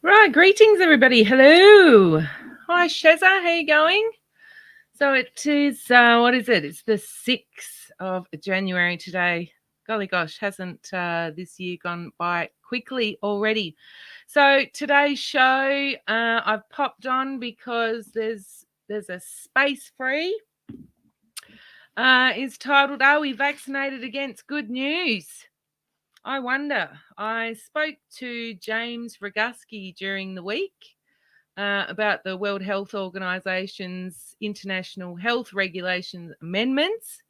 Right, greetings everybody. Hello. Hi Sheza, how you going? So it is, what is it? It's the 6th of January today. Golly gosh, hasn't this year gone by quickly already? So today's show, I've popped on because there's a space free. Is titled, Are We Vaccinated Against Good News? I wonder. I spoke to James Roguski during the week about the World Health Organization's international health regulations amendments.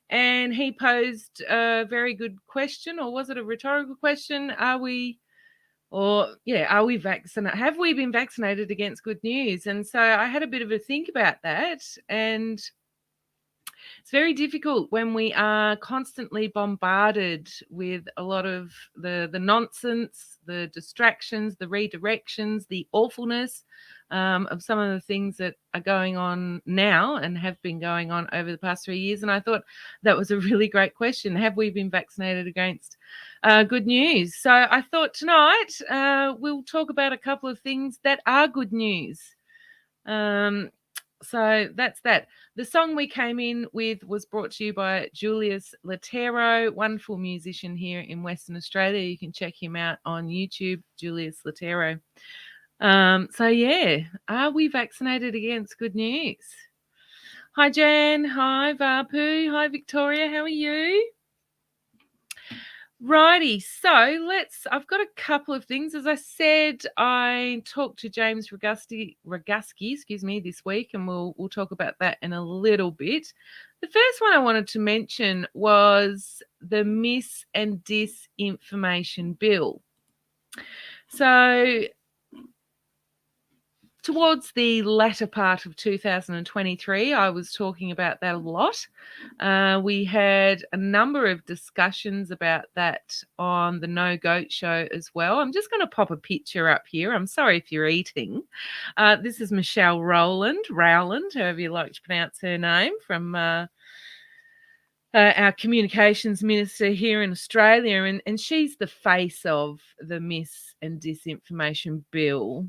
And he posed a very good question, or was it a rhetorical question? Are we vaccinated? Have we been vaccinated against good news? And so I had a bit of a think about that. And it's very difficult when we are constantly bombarded with a lot of the nonsense, the distractions, the redirections, the awfulness of some of the things that are going on now and have been going on over the past 3 years. And I thought that was a really great question. Have we been vaccinated against good news? So I thought tonight we'll talk about a couple of things that are good news. So that's that. The song we came in with was brought to you by Julius Latero, wonderful musician here in Western Australia. You can check him out on YouTube, Julius Latero. So yeah, are we vaccinated against good news? Hi Jan, hi Vapu, hi Victoria, how are you? Righty, so I've got a couple of things. As I said, I talked to James Roguski, this week, and we'll talk about that in a little bit. The first one I wanted to mention was the mis and disinformation bill. So towards the latter part of 2023, I was talking about that a lot. We had a number of discussions about that on the No Goat show as well. I'm just going to pop a picture up here. I'm sorry if you're eating. This is Michelle Rowland, however you like to pronounce her name, from our communications minister here in Australia, and she's the face of the mis and disinformation bill.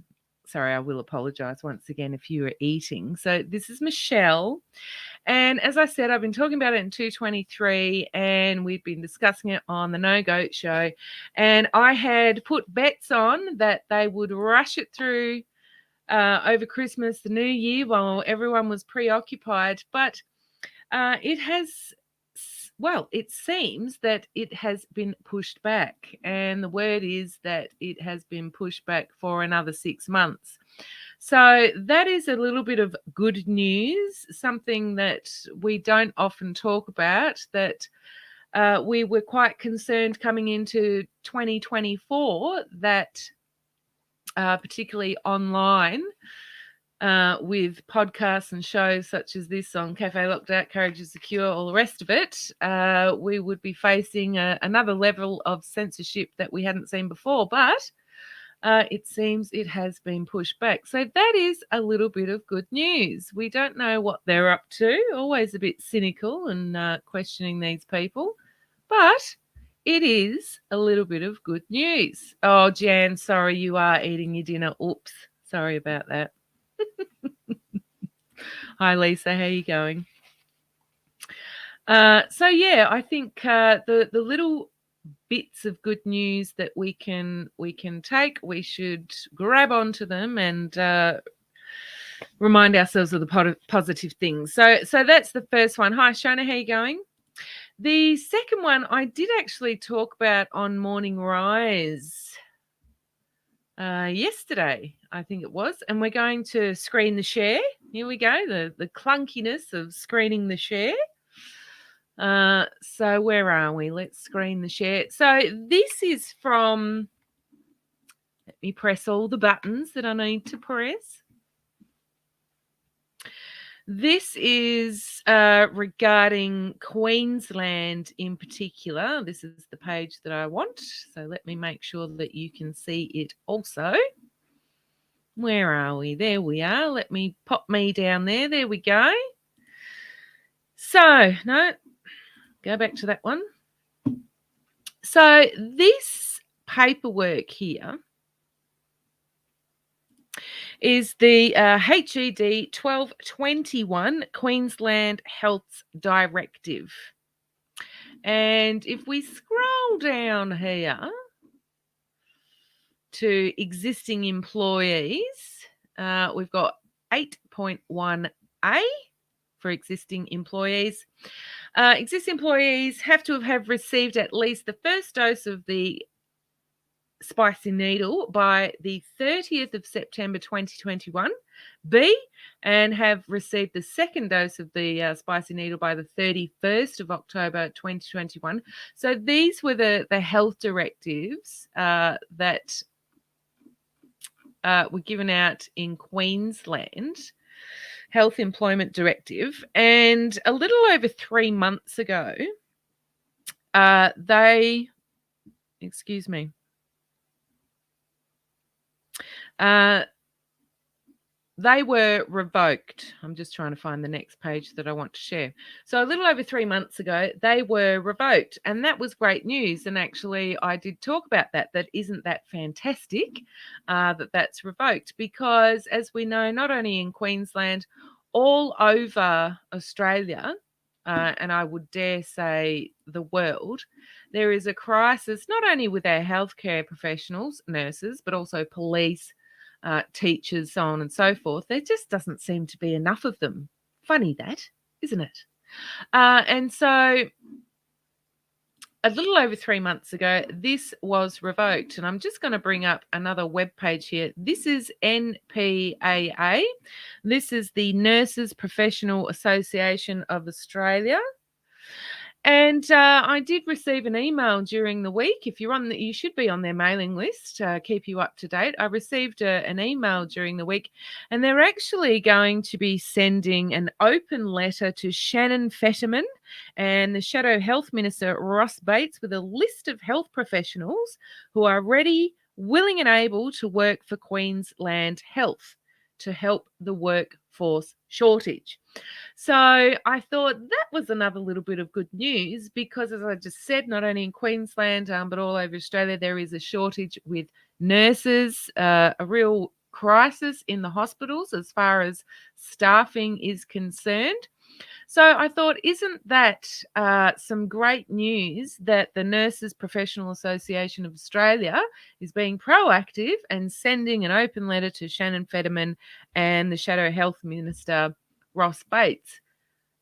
Sorry, I will apologise once again if you are eating. So this is Michelle. And as I said, I've been talking about it in 223 and we've been discussing it on the No Goat show. And I had put bets on that they would rush it through over Christmas, the New Year, while everyone was preoccupied. But it seems that it has been pushed back, and the word is that it has been pushed back for another 6 months. So that is a little bit of good news, something that we don't often talk about, that we were quite concerned coming into 2024 that particularly online, with podcasts and shows such as this on Cafe Locked Out, Courage is the Cure, all the rest of it, we would be facing another level of censorship that we hadn't seen before. But it seems it has been pushed back. So that is a little bit of good news. We don't know what they're up to. Always a bit cynical and questioning these people. But it is a little bit of good news. Oh, Jan, sorry, you are eating your dinner. Oops, sorry about that. Hi, Lisa. How are you going? So yeah, I think the little bits of good news that we can take, we should grab onto them and remind ourselves of the positive things. So that's the first one. Hi, Shona. How are you going? The second one I did actually talk about on Morning Rise yesterday, I think it was, and we're going to screen the share. Here we go, the clunkiness of screening the share. So where are we? Let's screen the share. So this is from, let me press all the buttons that I need to press. This is regarding Queensland in particular. This is the page that I want. So let me make sure that you can see it also. Where are we? There we are. Let me pop me down there. There we go. So, no, go back to that one. So this paperwork here is the HED 1221 Queensland Health Directive. And if we scroll down here to existing employees, we've got 8.1A for existing employees. Existing employees have to have received at least the first dose of the spicy needle by the 30th of September 2021. B, and have received the second dose of the spicy needle by the 31st of October 2021. So these were the health directives that were given out in Queensland, Health Employment Directive. And a little over 3 months ago, they were revoked. I'm just trying to find the next page that I want to share. So a little over 3 months ago, they were revoked, and that was great news. And actually, I did talk about that. That isn't that fantastic that's revoked, because as we know, not only in Queensland, all over Australia, and I would dare say the world, there is a crisis not only with our healthcare professionals, nurses, but also police, teachers, so on and so forth. There just doesn't seem to be enough of them. Funny that, isn't it? And so a little over 3 months ago, this was revoked. And I'm just going to bring up another web page here. This is NPAA. This is the Nurses Professional Association of Australia. And I did receive an email during the week. If you're on you should be on their mailing list, keep you up to date. I received an email during the week, and they're actually going to be sending an open letter to Shannon Fetterman and the Shadow Health Minister, Ross Bates, with a list of health professionals who are ready, willing and able to work for Queensland Health to help the workforce shortage. So I thought that was another little bit of good news, because as I just said, not only in Queensland, but all over Australia, there is a shortage with nurses, a real crisis in the hospitals as far as staffing is concerned. So I thought, isn't that some great news that the Nurses Professional Association of Australia is being proactive and sending an open letter to Shannon Fetterman and the Shadow Health Minister, Ross Bates.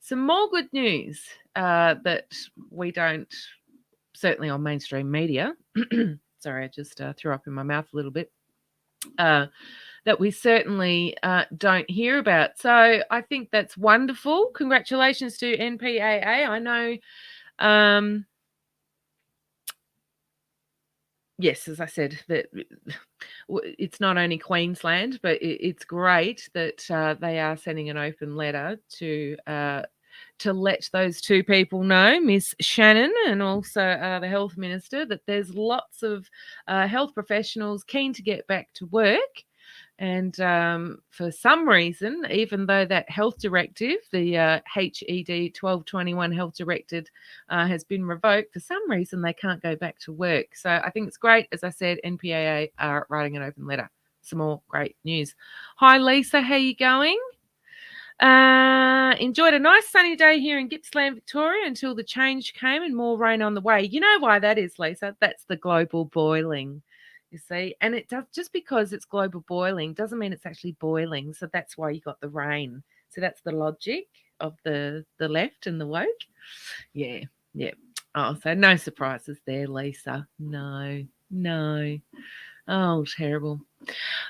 Some more good news that we don't, certainly on mainstream media, sorry, I just threw up in my mouth a little bit, that we certainly don't hear about. So I think that's wonderful. Congratulations to NPAA. I know, yes, as I said, that it's not only Queensland, but it's great that they are sending an open letter to let those two people know, Miss Shannon and also the Health Minister, that there's lots of health professionals keen to get back to work. And for some reason, even though that health directive, the HED 1221 health directive, has been revoked, for some reason they can't go back to work. So I think it's great. As I said, NPAA are writing an open letter. Some more great news. Hi, Lisa. How you going? Enjoyed a nice sunny day here in Gippsland, Victoria, until the change came and more rain on the way. You know why that is, Lisa? That's the global boiling. You see, and it does, just because it's global boiling doesn't mean it's actually boiling. So that's why you got the rain. So that's the logic of the left and the woke. Yeah. Oh, so no surprises there, Lisa. No. Oh, terrible.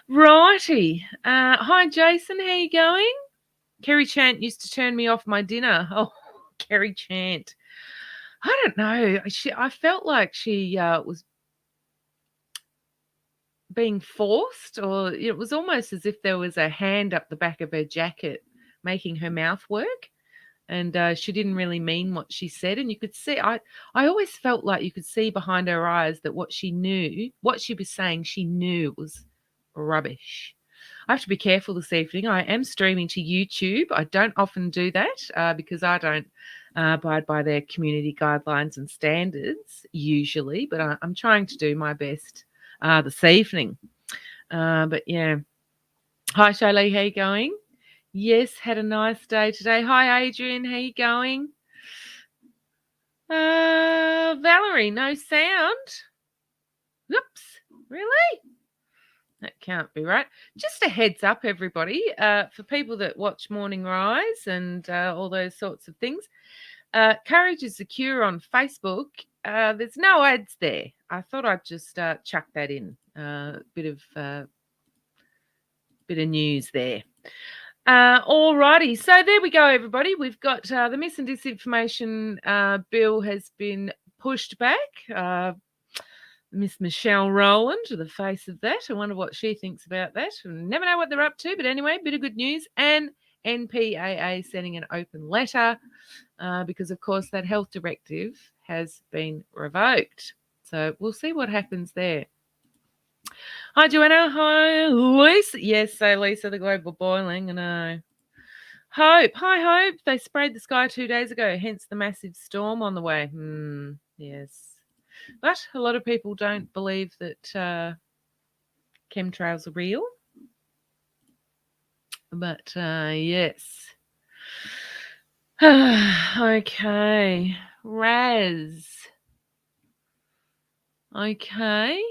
Righty. Hi, Jason. How you going? Kerry Chant used to turn me off my dinner. Oh, Kerry Chant. I don't know. I felt like she was being forced, or it was almost as if there was a hand up the back of her jacket making her mouth work, and she didn't really mean what she said. And you could see, I always felt like you could see behind her eyes that what she was saying, she knew was rubbish. I have to be careful this evening. I am streaming to YouTube. I don't often do that because I don't abide by their community guidelines and standards usually, but I'm trying to do my best this evening. But yeah, Hi, Shirley. How you going? Yes, had a nice day today. Hi, Adrian. How you going? Valerie, no sound. Oops. Really? That can't be right. Just a heads up, everybody, for people that watch Morning Rise and all those sorts of things. Courage is Secure on Facebook. There's no ads there. I thought I'd just chuck that in. Bit of news there. Alrighty, so there we go, everybody. We've got the mis and disinformation bill has been pushed back. Miss Michelle Rowland, to the face of that. I wonder what she thinks about that. Never know what they're up to, but anyway, bit of good news. And NPAA sending an open letter because, of course, that health directive has been revoked. So we'll see what happens there. Hi, Joanna. Hi, Lisa. Yes, so Lisa, the global boiling. I know. Hope. Hi, Hope. They sprayed the sky 2 days ago, hence the massive storm on the way. Yes. But a lot of people don't believe that chemtrails are real. But yes. Okay. Raz. Okay.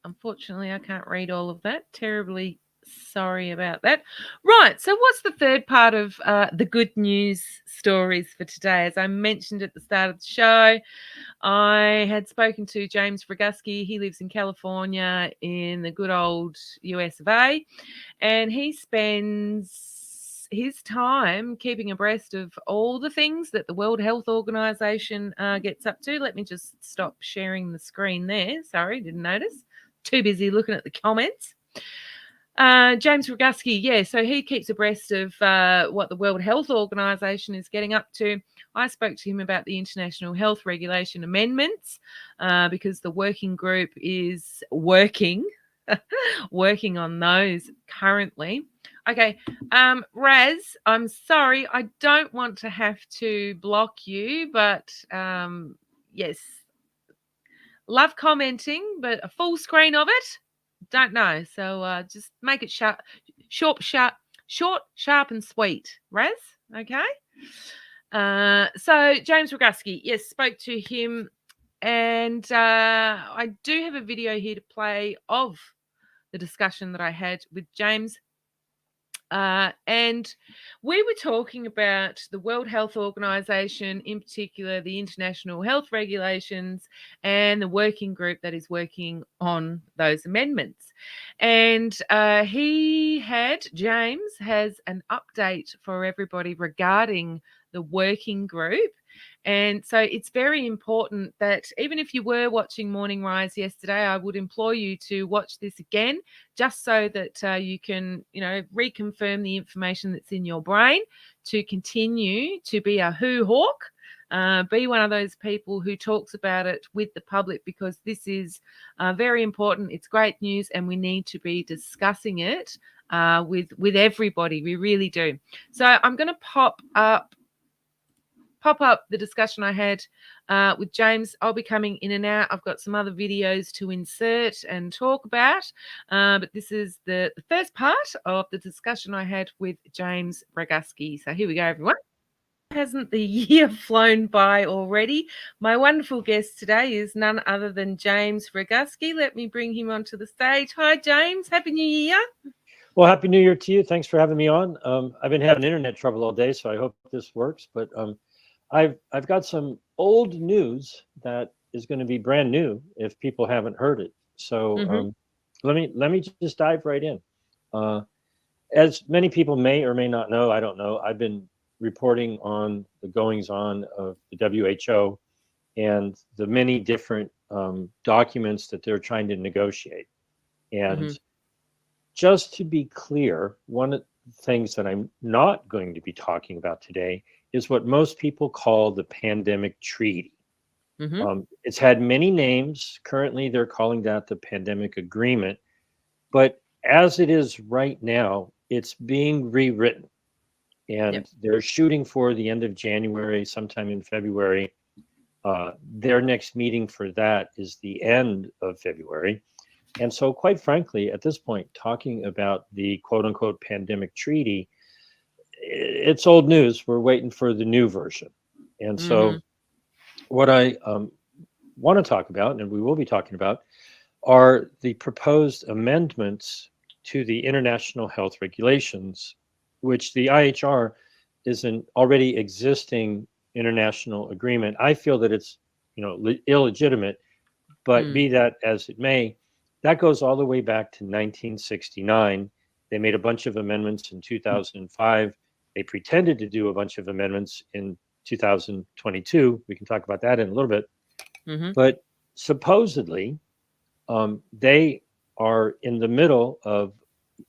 Unfortunately, I can't read all of that. Terribly sorry about that. Right. So, what's the third part of the good news stories for today? As I mentioned at the start of the show, I had spoken to James Roguski. He lives in California in the good old US of A, and he spends his time keeping abreast of all the things that the World Health Organization gets up to. Let me just stop sharing the screen there. Sorry, didn't notice. Too busy looking at the comments. James Roguski, yeah, so he keeps abreast of what the World Health Organization is getting up to. I spoke to him about the international health regulation amendments because the working group is working on those currently. Okay, Raz, I'm sorry, I don't want to have to block you, but yes, love commenting, but a full screen of it, don't know. So just make it short, sharp, and sweet. Raz, okay? So James Roguski, yes, spoke to him, and I do have a video here to play of the discussion that I had with James. And we were talking about the World Health Organization, in particular, the international health regulations, and the working group that is working on those amendments. And James has an update for everybody regarding the working group. And so it's very important that even if you were watching Morning Rise yesterday, I would implore you to watch this again, just so that you can, reconfirm the information that's in your brain to continue to be a who hawk. Be one of those people who talks about it with the public, because this is very important. It's great news, and we need to be discussing it with everybody. We really do. So I'm going to pop up the discussion I had with James. I'll be coming in and out. I've got some other videos to insert and talk about, but this is the first part of the discussion I had with James Roguski. So here we go, everyone. Hasn't the year flown by already? My wonderful guest today is none other than James Roguski. Let me bring him onto the stage. Hi, James. Happy New Year. Well, Happy New Year to you. Thanks for having me on. I've been having internet trouble all day, so I hope this works. But I've got some old news that is going to be brand new if people haven't heard it. So let me just dive right in. As many people may or may not know, I don't know, I've been reporting on the goings on of the WHO and the many different documents that they're trying to negotiate. And just to be clear, one of the things that I'm not going to be talking about today is what most people call the pandemic treaty. It's had many names. Currently, they're calling that the pandemic agreement. But as it is right now, it's being rewritten. And they're shooting for the end of January, sometime in February. Their next meeting for that is the end of February. And so, quite frankly, at this point, talking about the quote unquote pandemic treaty, it's old news. We're waiting for the new version. And so, what I want to talk about, and we will be talking about, are the proposed amendments to the international health regulations, which the IHR is an already existing international agreement. I feel that it's illegitimate, but be that as it may, that goes all the way back to 1969. They made a bunch of amendments in 2005. They pretended to do a bunch of amendments in 2022. We can talk about that in a little bit. But supposedly, they are in the middle of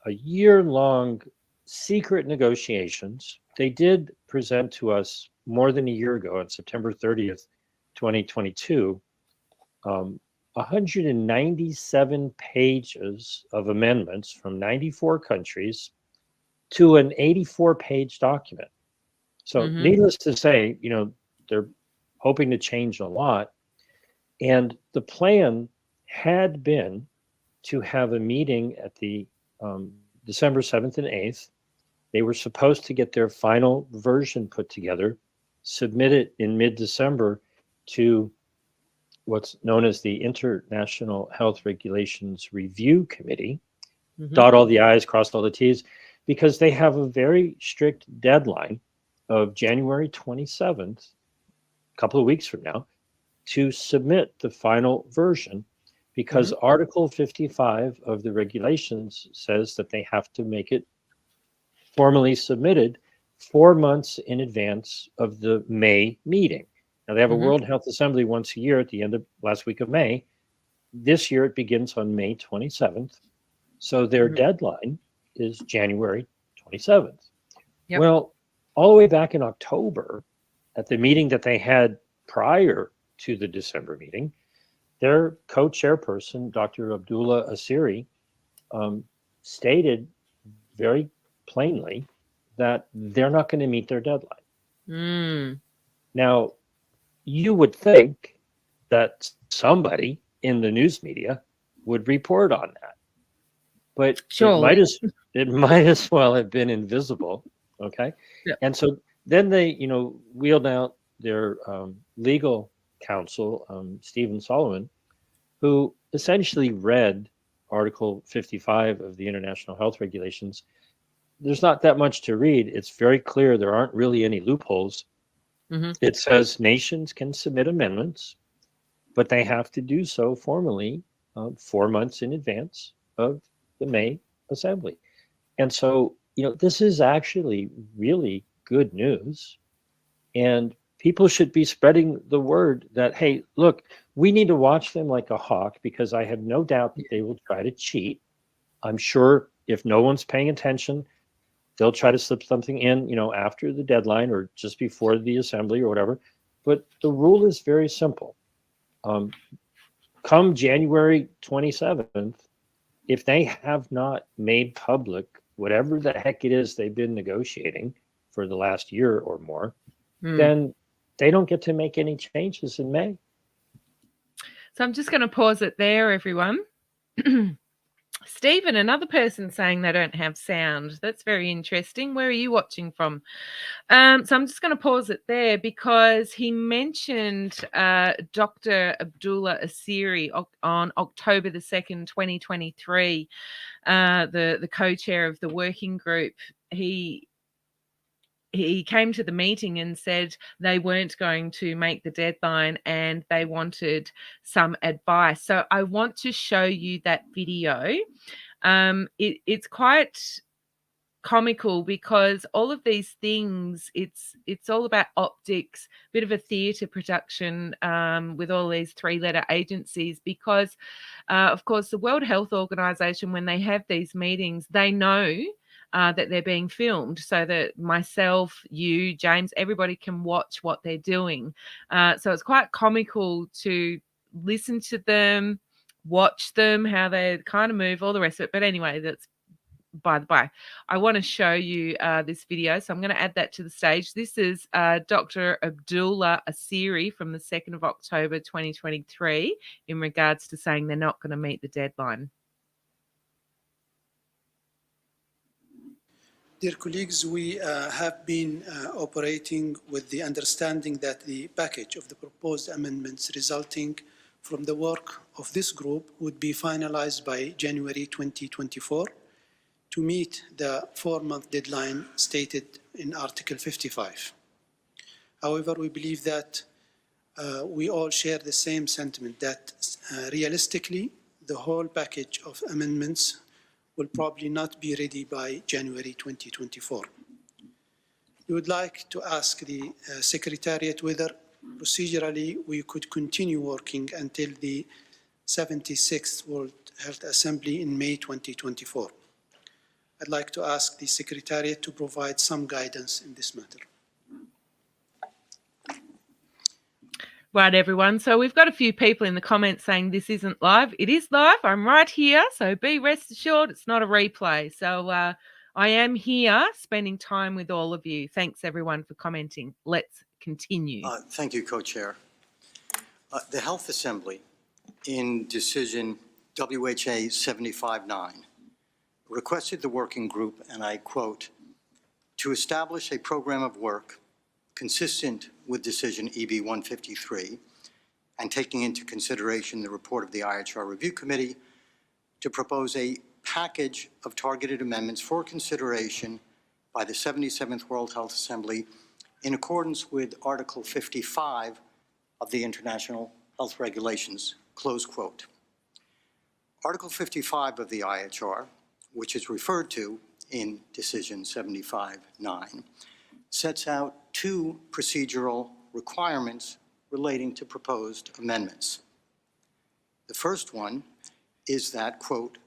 a year-long secret negotiations. They did present to us more than a year ago, on September 30th, 2022, 197 pages of amendments from 94 countries to an 84-page document. So, needless to say, they're hoping to change a lot. And the plan had been to have a meeting at the December 7th and 8th. They were supposed to get their final version put together, submit it in mid-December to what's known as the International Health Regulations Review Committee, dot all the I's, cross all the T's, because they have a very strict deadline of January 27th, a couple of weeks from now, to submit the final version, because Article 55 of the regulations says that they have to make it formally submitted 4 months in advance of the May meeting. Now, they have a World Health Assembly once a year at the end of last week of May. This year, it begins on May 27th. So their deadline is January 27th. Yep. Well, all the way back in October, at the meeting that they had prior to the December meeting, their co-chairperson, Dr. Abdullah Asiri, stated very plainly that they're not going to meet their deadline. Now, you would think that somebody in the news media would report on that, but it might as well have been invisible. Okay. Yeah. And so then they, wheeled out their legal counsel, Stephen Solomon, who essentially read Article 55 of the International Health Regulations. There's not that much to read. It's very clear. There aren't really any loopholes. It says nations can submit amendments, but they have to do so formally 4 months in advance of the May Assembly. And so, this is actually really good news. And people should be spreading the word that, hey, look, we need to watch them like a hawk, because I have no doubt that they will try to cheat. I'm sure if no one's paying attention, they'll try to slip something in, after the deadline or just before the assembly or whatever. But the rule is very simple. Come January 27th, if they have not made public whatever the heck it is they've been negotiating for the last year or more, then they don't get to make any changes in May. So I'm just going to pause it there, everyone. Stephen, another person saying they don't have sound. That's very interesting. Where are you watching from? So I'm just going to pause it there, because he mentioned Dr. Abdullah Asiri on October the 2nd, 2023, the co-chair of the working group. He came to the meeting and said they weren't going to make the deadline and they wanted some advice. So I want to show you that video. It's quite comical, because all of these things, it's all about optics, bit of a theatre production with all these three-letter agencies, because of course the World Health Organization, when they have these meetings, they know that they're being filmed, so that myself, you, James, everybody can watch what they're doing. So it's quite comical to listen to them, watch them, how they kind of move, all the rest of it. But anyway, that's by the by, I want to show you this video. So I'm going to add that to the stage. This is Dr. Abdullah Asiri from the 2nd of October 2023 in regards to saying they're not going to meet the deadline. Dear colleagues, we have been operating with the understanding that the package of the proposed amendments resulting from the work of this group would be finalized by January 2024 to meet the 4-month deadline stated in Article 55. However, we believe that we all share the same sentiment that realistically, the whole package of amendments will probably not be ready by January 2024. We would like to ask the Secretariat whether procedurally we could continue working until the 76th World Health Assembly in May 2024. I'd like to ask the Secretariat to provide some guidance in this matter. Right, everyone. So we've got a few people in the comments saying this isn't live. It is live. I'm right here. So be rest assured it's not a replay. So I am here spending time with all of you. Thanks, everyone, for commenting. Let's continue. Thank you, Co-Chair. The Health Assembly, in decision WHA 75-9, requested the working group, and I quote, to establish a program of work consistent with decision EB 153 and taking into consideration the report of the IHR Review Committee to propose a package of targeted amendments for consideration by the 77th World Health Assembly in accordance with Article 55 of the International Health Regulations, close quote. Article 55 of the IHR, which is referred to in decision 75-9, sets out 2 procedural requirements relating to proposed amendments. The first one is that, quote,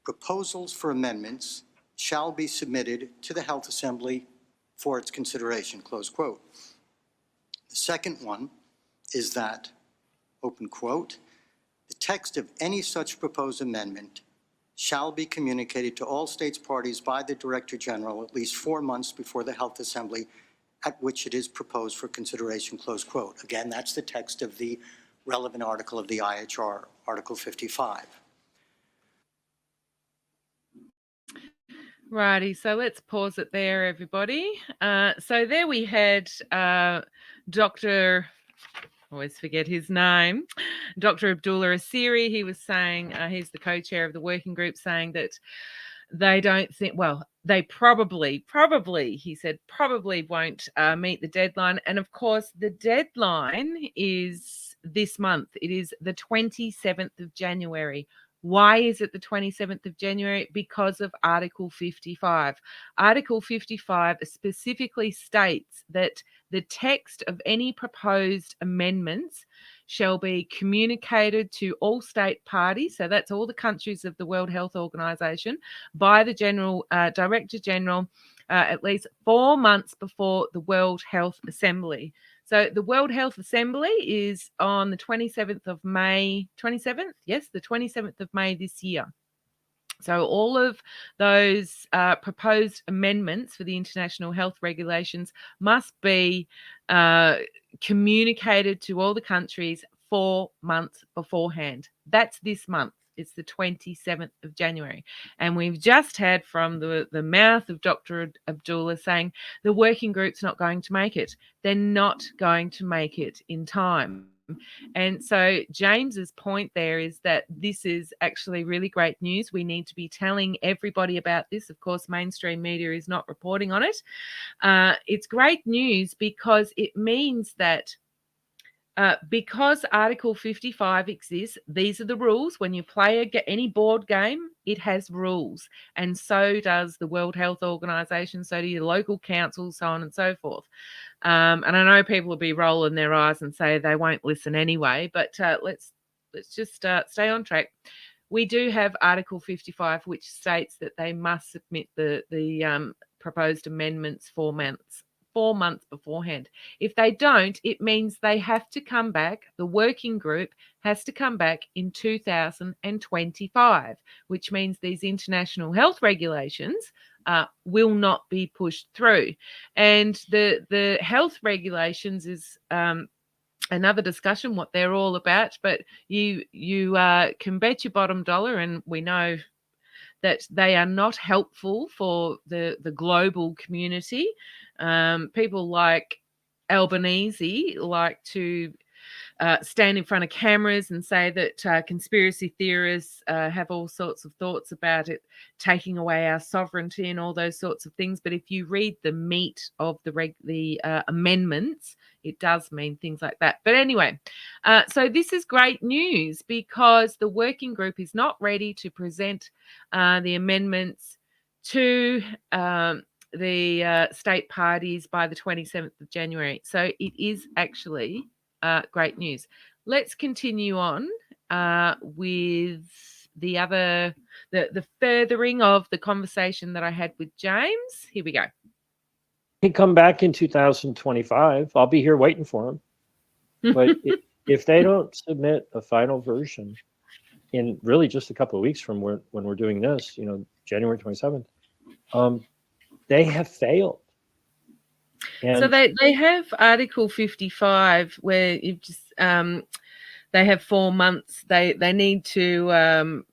proposals for amendments shall be submitted to the Health Assembly for its consideration, close quote. The second one is that, open quote, the text of any such proposed amendment shall be communicated to all states parties by the Director General at least 4 months before the Health Assembly at which it is proposed for consideration, close quote. Again, that's the text of the relevant article of the IHR, Article 55. Righty, so let's pause it there, everybody. So there we had Dr. always forget his name, Dr. Abdullah Asiri. He was saying, he's the co-chair of the working group, saying that they don't think, well, they probably, he said, probably won't meet the deadline. And of course, the deadline is this month. It is the 27th of January. Why is it the 27th of January? Because of Article 55. Article 55 specifically states that the text of any proposed amendments shall be communicated to all state parties, so that's all the countries of the World Health Organization, by the Director General at least 4 months before the World Health Assembly. So the World Health Assembly is on the 27th of May, 27th? Yes, the 27th of May this year. So all of those proposed amendments for the international health regulations must be communicated to all the countries 4 months beforehand. That's this month. It's the 27th of January. And we've just had from the mouth of Dr. Abdullah saying the working group's not going to make it. They're not going to make it in time. And so James's point there is that this is actually really great news. We need to be telling everybody about this. Of course, mainstream media is not reporting on it. It's great news because it means that because Article 55 exists, these are the rules. When you play any board game, it has rules. And so does the World Health Organization, so do your local councils, so on and so forth. And I know people will be rolling their eyes and say they won't listen anyway, but let's just stay on track. We do have Article 55, which states that they must submit the proposed amendments 4 months 4 months beforehand. If they don't, it means they have to come back. The working group has to come back in 2025, which means these international health regulations will not be pushed through. And the health regulations is another discussion, what they're all about. But you can bet your bottom dollar, and we know that they are not helpful for the global community. People like Albanese like to stand in front of cameras and say that conspiracy theorists have all sorts of thoughts about it taking away our sovereignty and all those sorts of things. But if you read the meat of the amendments, it does mean things like that. But anyway, so this is great news because the working group is not ready to present the amendments to the state parties by the 27th of January. So it is actually great news. Let's continue on with the furthering of the conversation that I had with James. Here we go. He come back in 2025. I'll be here waiting for him. But if they don't submit a final version in really just a couple of weeks from when we're doing this, January 27th, they have failed. And so they have Article 55 where you've just they have 4 months. They need to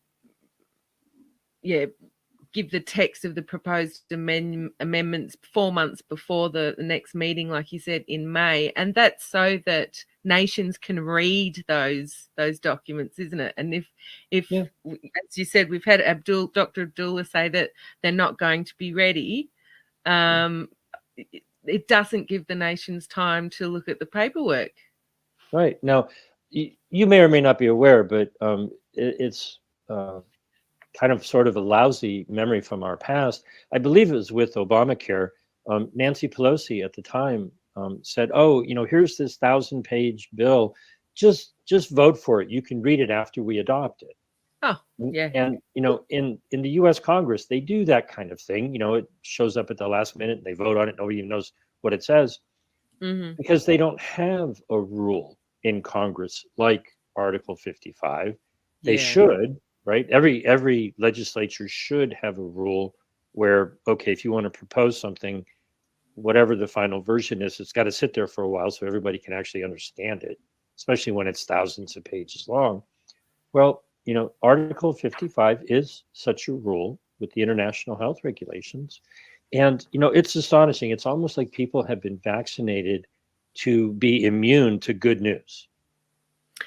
give the text of the proposed amendments 4 months before the next meeting, like you said, in May, and that's so that nations can read those documents, isn't it? And if as you said, we've had Dr. Abdullah say that they're not going to be ready. It doesn't give the nations time to look at the paperwork. Right. Now, you may or may not be aware, but it's kind of sort of a lousy memory from our past. I believe it was with Obamacare. Nancy Pelosi at the time said, "Oh, here's this 1,000-page bill. Just vote for it. You can read it after we adopt it." Oh, yeah. And in the U.S. Congress, they do that kind of thing. It shows up at the last minute. And they vote on it. Nobody even knows what it says because they don't have a rule in Congress like Article 55. They should. Right? Every legislature should have a rule where, okay, if you want to propose something, whatever the final version is, it's got to sit there for a while so everybody can actually understand it, especially when it's thousands of pages long. Well, Article 55 is such a rule with the international health regulations. And, it's astonishing. It's almost like people have been vaccinated to be immune to good news.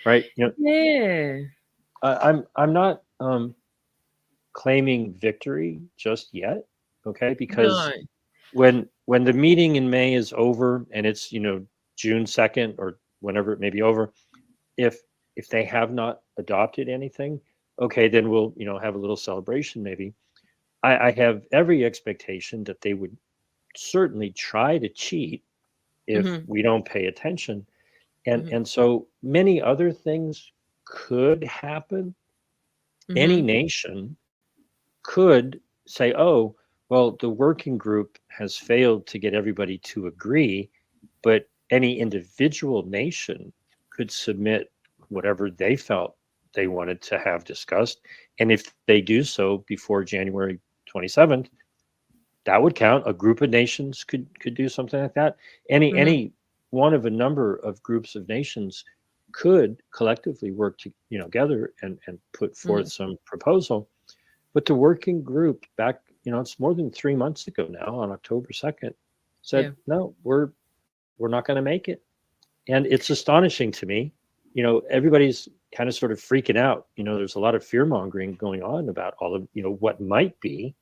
Right? Yeah. I'm not claiming victory just yet, okay? Because when the meeting in May is over and it's June 2nd or whenever it may be over, if they have not adopted anything, okay, then we'll have a little celebration maybe. I have every expectation that they would certainly try to cheat if we don't pay attention, and so many other things could happen. Any nation could say, oh, well, the working group has failed to get everybody to agree, but any individual nation could submit whatever they felt they wanted to have discussed. And if they do so before January 27th, that would count. A group of nations could do something like that. Any one of a number of groups of nations could collectively work together and put forth some proposal. But the working group back, it's more than 3 months ago now, on October 2nd, said, no, we're not going to make it. And it's astonishing to me. Everybody's kind of sort of freaking out. There's a lot of fear mongering going on about all of, what might be.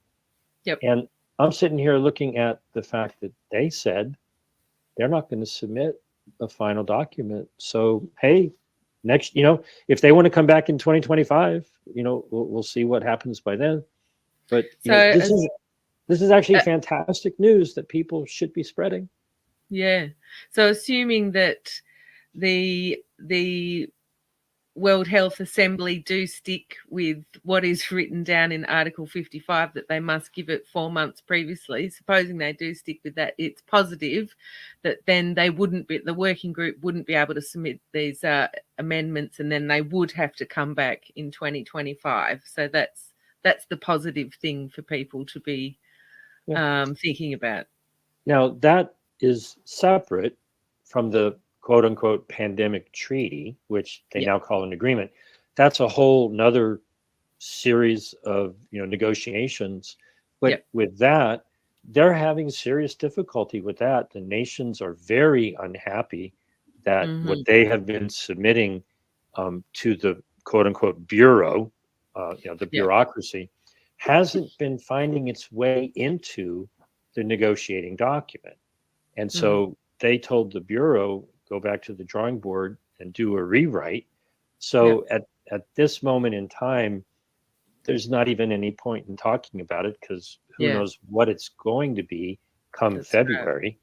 Yep. And I'm sitting here looking at the fact that they said they're not going to submit a final document. So, hey, next, if they want to come back in 2025, we'll see what happens by then. But this is actually fantastic news that people should be spreading. Yeah. So assuming that the World Health Assembly do stick with what is written down in Article 55, that they must give it 4 months previously, supposing they do stick with that, it's positive that then they wouldn't be, the working group wouldn't be able to submit these amendments, and then they would have to come back in 2025. So that's the positive thing for people to be thinking about. Now, that is separate from the quote unquote pandemic treaty, which they now call an agreement. That's a whole nother series of negotiations. But with that, they're having serious difficulty with that. The nations are very unhappy that what they have been submitting to the quote unquote bureau, the bureaucracy, hasn't been finding its way into the negotiating document. And so they told the bureau, go back to the drawing board and do a rewrite. So at this moment in time, there's not even any point in talking about it, because who knows what it's going to be come February. Right.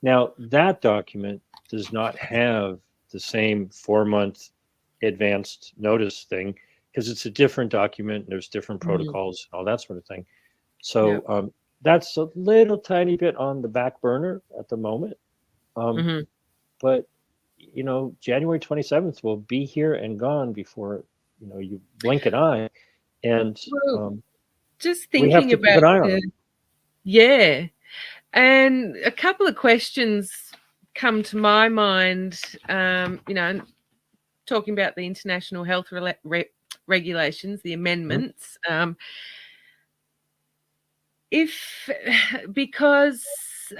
Now, that document does not have the same 4-month advanced notice thing, because it's a different document and there's different protocols and all that sort of thing. So that's a little tiny bit on the back burner at the moment. But, January 27th will be here and gone before, you blink an eye. And just thinking we have to about keep an eye on it. And a couple of questions come to my mind, talking about the international health regulations, the amendments. Because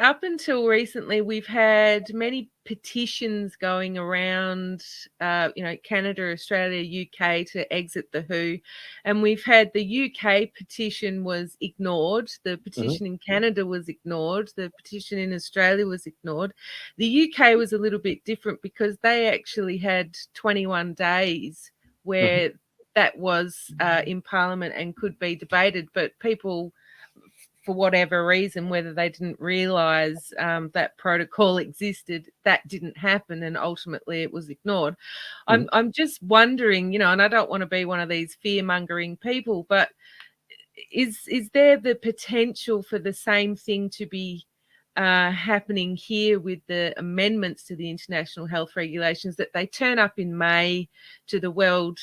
up until recently, we've had many petitions going around, Canada, Australia, UK to exit the WHO. And we've had the UK petition was ignored. The petition in Canada was ignored. The petition in Australia was ignored. The UK was a little bit different, because they actually had 21 days where that was in Parliament and could be debated. But people, for whatever reason, whether they didn't realise that protocol existed, that didn't happen, and ultimately it was ignored. I'm just wondering, and I don't want to be one of these fear-mongering people, but is there the potential for the same thing to be happening here with the amendments to the international health regulations, that they turn up in May to the World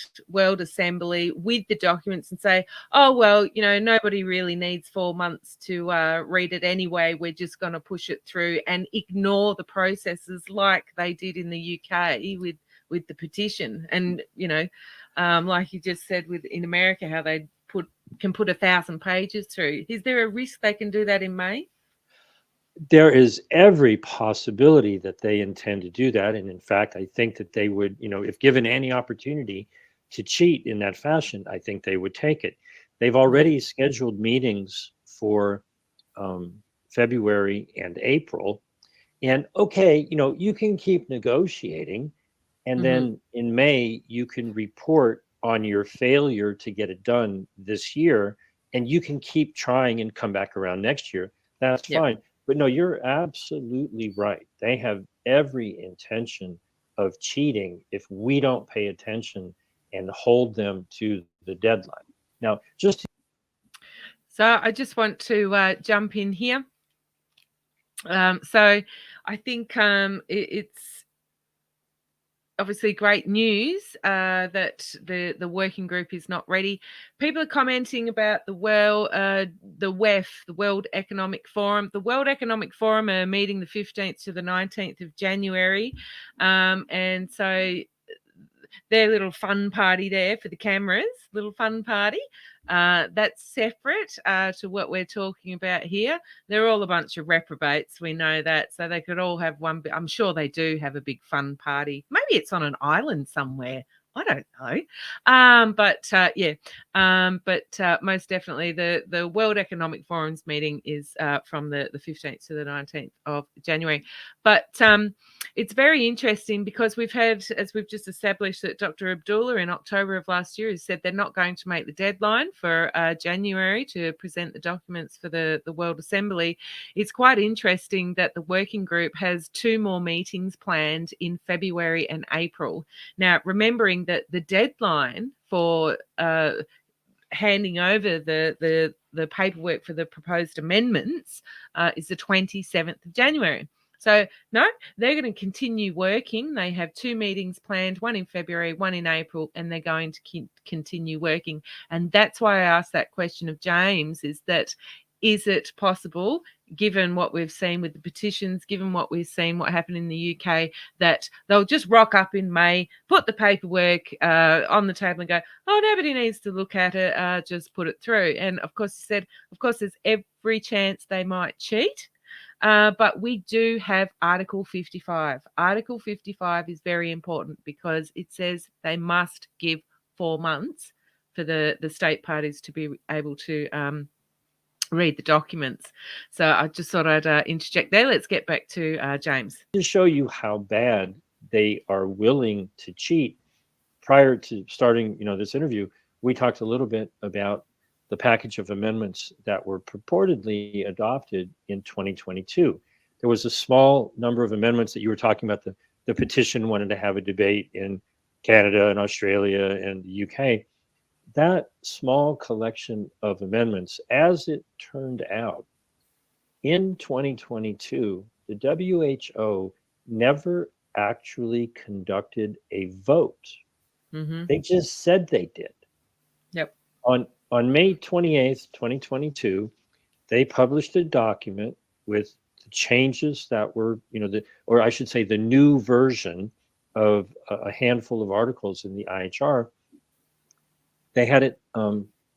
Assembly with the documents and say, oh, well, nobody really needs 4 months to read it anyway, we're just going to push it through, and ignore the processes like they did in the UK with the petition. And, like you just said, in America, how they can put 1,000 pages through. Is there a risk they can do that in May? There is every possibility that they intend to do that. And in fact, I think that they would, if given any opportunity to cheat in that fashion, I think they would take it. They've already scheduled meetings for February and April. And okay, you can keep negotiating. And then in May, you can report on your failure to get it done this year. And you can keep trying and come back around next year. That's fine. But no, you're absolutely right. They have every intention of cheating if we don't pay attention and hold them to the deadline. Now, so I just want to jump in here. So I think it's obviously great news that the working group is not ready. People are commenting about the WEF, the World Economic Forum. The World Economic Forum are meeting the 15th to the 19th of January. And so their little fun party there for the cameras, little fun party. That's separate to what we're talking about here. They're all a bunch of reprobates. We know that. So they could all have one. I'm sure they do have a big fun party. Maybe it's on an island somewhere. I don't know. But most definitely the World Economic Forum's meeting is from the 15th to the 19th of January. But it's very interesting, because we've had, as we've just established, that Dr. Abdullah in October of last year has said they're not going to make the deadline for January to present the documents for the World Assembly. It's quite interesting that the working group has 2 more meetings planned in February and April. Now, remembering that the deadline for handing over the paperwork for the proposed amendments is the 27th of January. So, no, they're going to continue working. They have 2 meetings planned, one in February, one in April, and they're going to continue working. And that's why I asked that question of James, is it possible, given what we've seen with the petitions, given what we've seen, what happened in the UK, that they'll just rock up in May, put the paperwork on the table and go, oh, nobody needs to look at it, just put it through. And of course, he said, of course, there's every chance they might cheat. But we do have Article 55. Article 55 is very important because it says they must give 4 months for the state parties to be able to read the documents. So I just thought I'd interject there. Let's get back to James. To show you how bad they are willing to cheat, prior to starting, this interview, we talked a little bit about the package of amendments that were purportedly adopted in 2022. There was a small number of amendments that you were talking about. The petition wanted to have a debate in Canada and Australia and the UK. That small collection of amendments, as it turned out, in 2022, the WHO never actually conducted a vote. Mm-hmm. They just said they did. Yep. On May 28th, 2022, they published a document with the changes that were, or I should say, the new version of a handful of articles in the IHR. They had it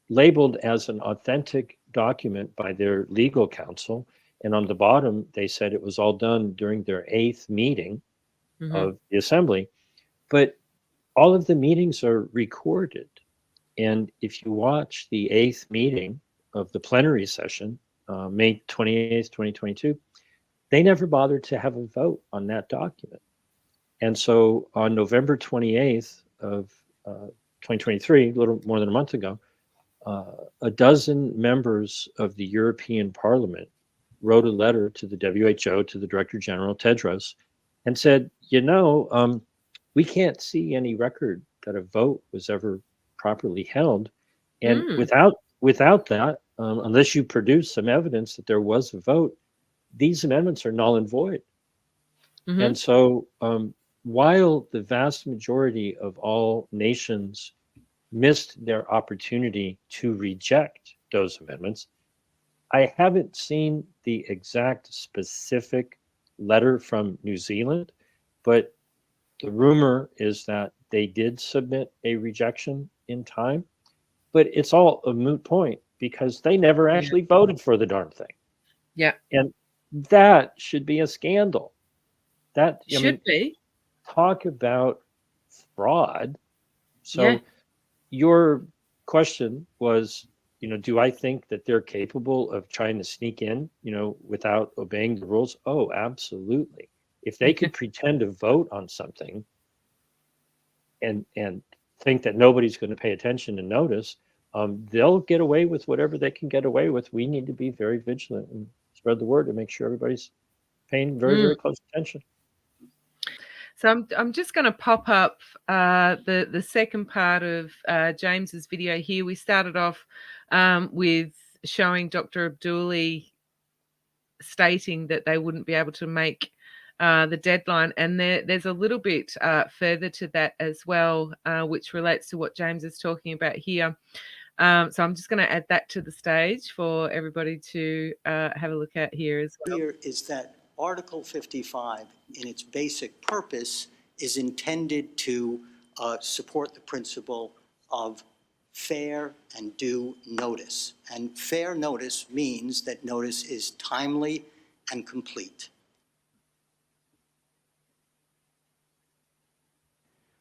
labeled as an authentic document by their legal counsel. And on the bottom, they said it was all done during their 8th meeting of the assembly. But all of the meetings are recorded. And if you watch the 8th meeting of the plenary session, May 28th, 2022, they never bothered to have a vote on that document. And so on November 28th of 2023, a little more than a month ago, a dozen members of the European Parliament wrote a letter to the WHO, to the Director General, Tedros, and said, we can't see any record that a vote was ever properly held. And without that, unless you produce some evidence that there was a vote, these amendments are null and void. And so while the vast majority of all nations missed their opportunity to reject those amendments, I haven't seen the exact specific letter from New Zealand, but the rumor is that they did submit a rejection in time. But it's all a moot point because they never actually voted for the darn thing. Yeah. And that should be a scandal. That should be. Talk about fraud. So your question was, do I think that they're capable of trying to sneak in, without obeying the rules? Oh, absolutely. If they could pretend to vote on something and think that nobody's going to pay attention and notice, they'll get away with whatever they can get away with. We need to be very vigilant and spread the word to make sure everybody's paying very, very close attention. So I'm just going to pop up the second part of James's video here. We started off with showing Dr. Abduli stating that they wouldn't be able to make the deadline, and there's a little bit further to that as well, which relates to what James is talking about here. So I'm just going to add that to the stage for everybody to have a look at here as well. Here is that Article 55, in its basic purpose, is intended to support the principle of fair and due notice. And fair notice means that notice is timely and complete.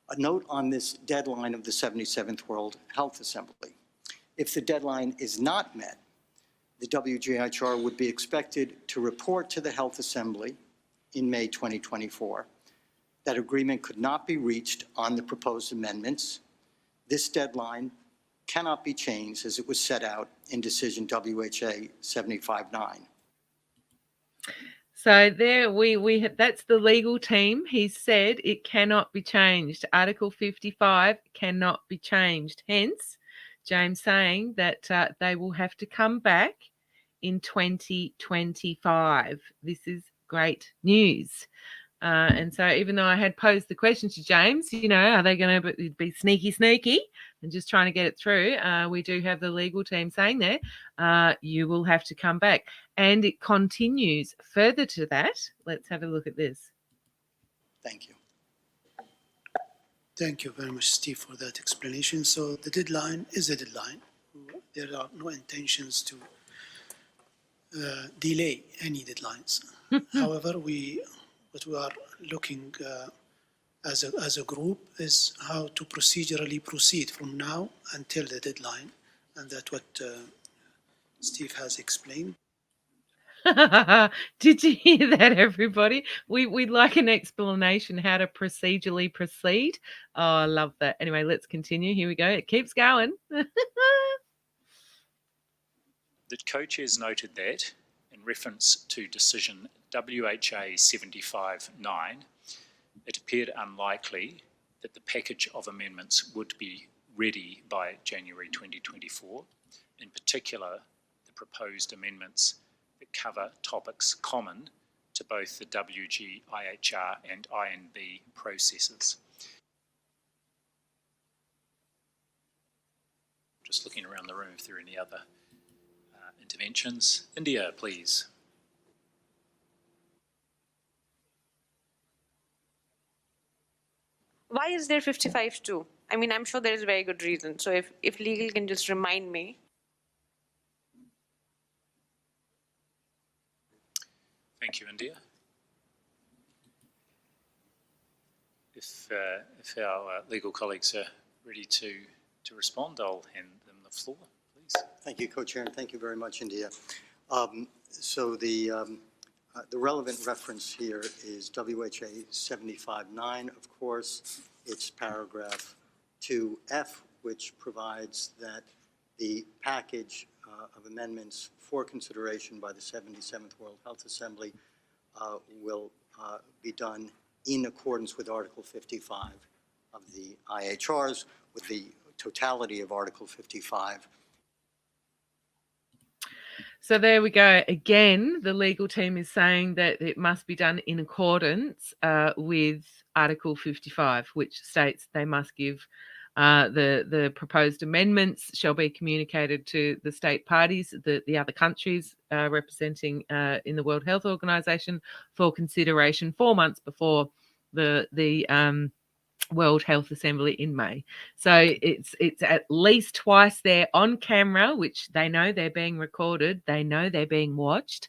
A note on this deadline of the 77th World Health Assembly. If the deadline is not met, the WGHR would be expected to report to the Health Assembly in May 2024 that agreement could not be reached on the proposed amendments. This deadline cannot be changed as it was set out in decision WHA 75-9. So there that's the legal team. He said it cannot be changed. Article 55 cannot be changed. Hence, James saying that they will have to come back in 2025. This is great news. And so even though I had posed the question to James, are they going to be sneaky and just trying to get it through? We do have the legal team saying there, you will have to come back. And it continues further to that. Let's have a look at this. Thank you. Thank you very much, Steve, for that explanation. So the deadline is a deadline. There are no intentions to delay any deadlines. However, what we are looking as a group is how to procedurally proceed from now until the deadline, and that's what Steve has explained. Did you hear that, everybody? We'd like an explanation how to procedurally proceed. Oh, I love that. Anyway, let's continue. Here we go. It keeps going. The co-chairs noted that, in reference to decision WHA 75-9, it appeared unlikely that the package of amendments would be ready by January 2024, in particular the proposed amendments that cover topics common to both the WG, IHR and INB processes. Just looking around the room if there are any other interventions. India, please. Why is there 55-2? I mean, I'm sure there is a very good reason. So if legal can just remind me. Thank you, India. If our legal colleagues are ready to respond, I'll hand them the floor, please. Thank you, Co-Chair, and thank you very much, India. So the relevant reference here is WHA 75-9, of course. It's paragraph 2F, which provides that the package of amendments for consideration by the 77th World Health Assembly will be done in accordance with Article 55 of the IHRs, with the totality of Article 55. So there we go. Again, the legal team is saying that it must be done in accordance with Article 55, which states they must give the proposed amendments shall be communicated to the state parties, the other countries representing in the World Health Organization for consideration 4 months before the World Health Assembly in May. So it's at least twice there on camera, which they know they're being recorded. They know they're being watched.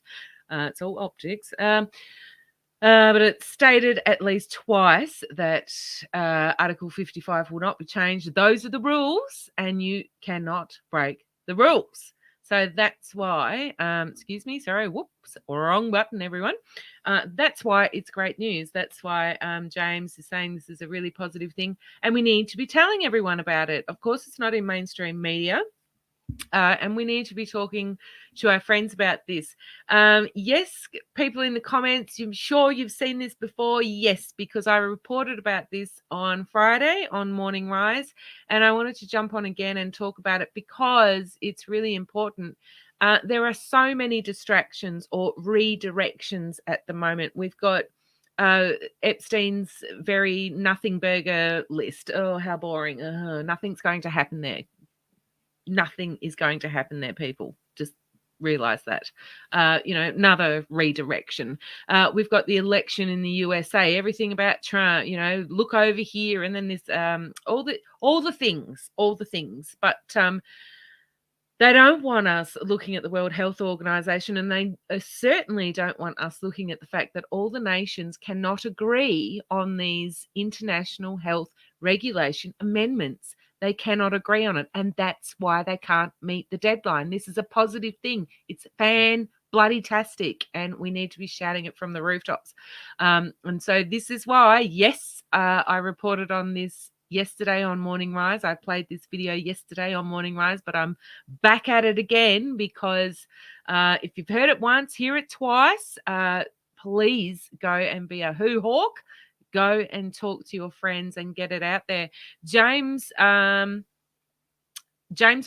It's all optics. But it's stated at least twice that Article 55 will not be changed. Those are the rules, and you cannot break the rules. So that's why, excuse me, sorry, whoops, wrong button, everyone. That's why it's great news. That's why James is saying this is a really positive thing, and we need to be telling everyone about it. Of course, it's not in mainstream media. And we need to be talking to our friends about this. Yes, people in the comments, I'm sure you've seen this before. Yes, because I reported about this on Friday on Morning Rise, and I wanted to jump on again and talk about it because it's really important. There are so many distractions or redirections at the moment. We've got Epstein's very nothing burger list. Oh, how boring. Nothing's going to happen there. Nothing is going to happen there, people. Just realize that. Another redirection. We've got the election in the USA, everything about Trump, look over here, and then this all the things. But they don't want us looking at the World Health Organization, and they certainly don't want us looking at the fact that all the nations cannot agree on these international health regulation amendments. They cannot agree on it, and that's why they can't meet the deadline. This is a positive thing. It's fan-bloody-tastic, and we need to be shouting it from the rooftops. And so this is why, yes, I reported on this yesterday on Morning Rise. I played this video yesterday on Morning Rise, but I'm back at it again because if you've heard it once, hear it twice. please go and be a who hawk. Go and talk to your friends and get it out there. James